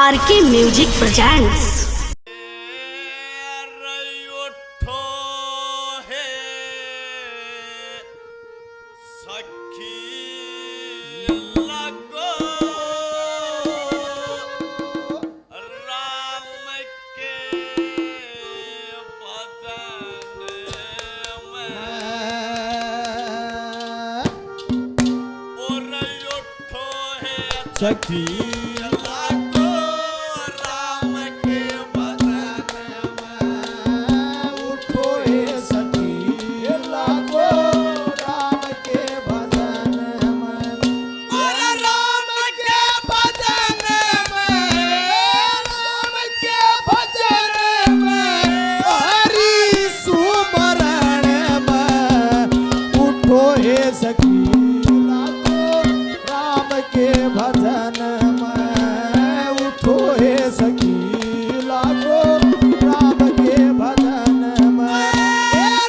RK music presents. सखी लागो राम के भजन में उठो हे सखी लागो राम के भजन में और राम के भजन में राम के भजन में हरि सुमरण में उठो हे सखी के भजन में उठो हे सखी लागो राम के भजन में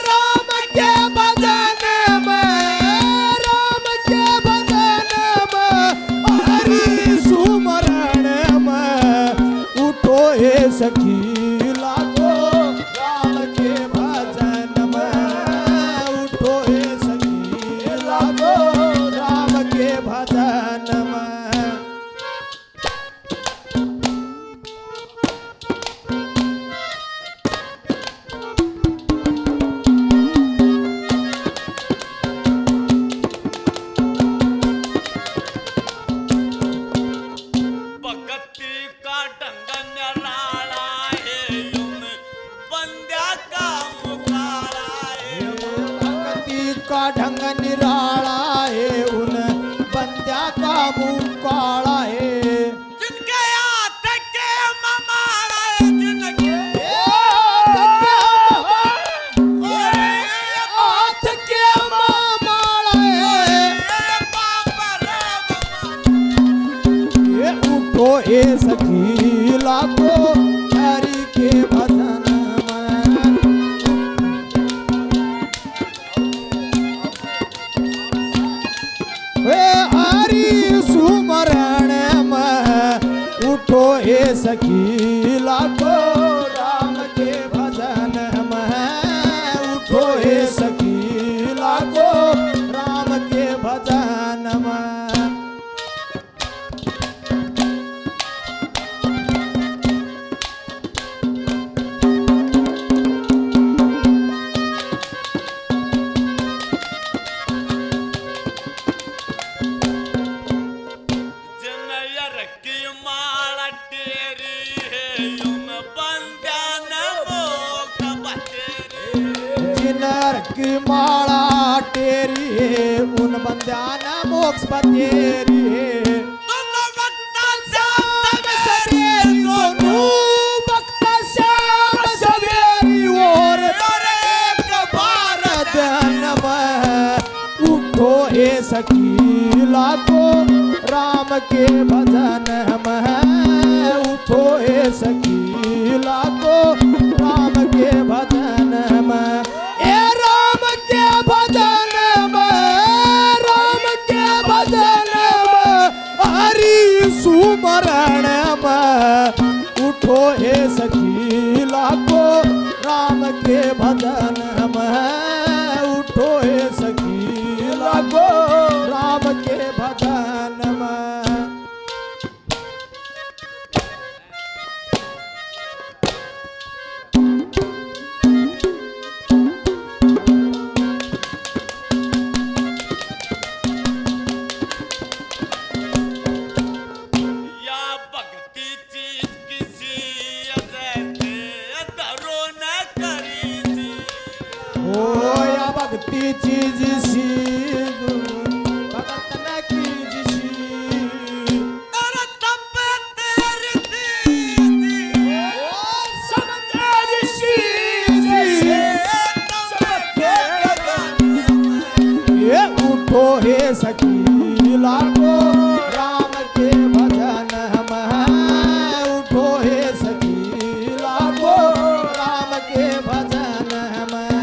राम के भजन में राम के भजन में हरि सुमरण में उठो हे सखी लागो राम के भजन में उठो हे सखी लागो राम के भजन का ढंग निराला है उन बंद्या का मुंह काला है जिनके हाथ के ममारा है जिनके हाथ के ममारा है ये उठो ए सखी लागो हरि के भजन सुमरण में उठो हे सखी लागो राम के भजन में उठो हे सखी लागो राम के भजन में की माला तेरी है उन बंद्यान मोक्ष बतेरी है तुम वक्ता श्याम सवेरी वक्ता श्याम सवेरी और एक बार जन्म उठो हे सखी लागो राम के भजन में उठो हे सखी लागो राम के भजन में भजन में राम के भजन में हरि सुमरण में उठो हे सखी लागो राम के भजन में उठो हे सखी लागो राम के भजन में भक्ति चीज सी भगत न कीज सी अरे तब तेरी सब तेरी सी ये उठो हे सखी लागो राम के भजन में उठो हे सखी लागो राम के भजन में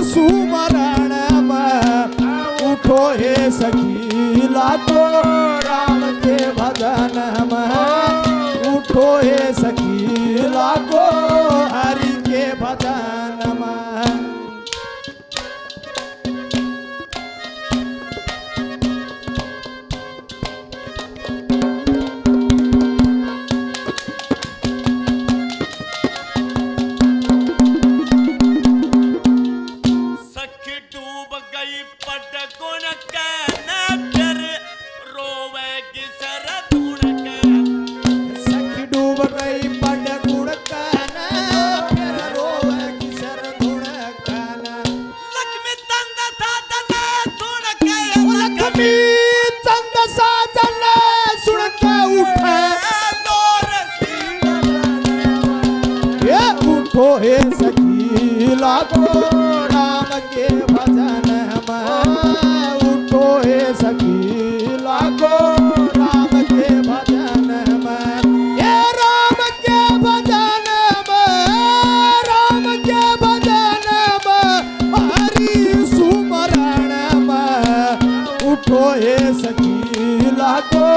सुमरण में उठो हे सखी लागो राम के भजन में उठो हे सखी लागो हरि के भजन में उठो हे सखी लागो राम के भजन में उठो हे सखी लागो राम के भजन में ये राम के भजन में राम के भजन में हरि सुमरण में उठो हे सखी लागो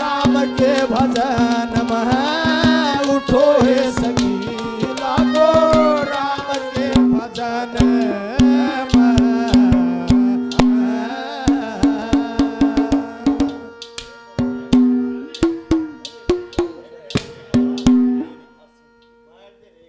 राम के भजन में उठो हे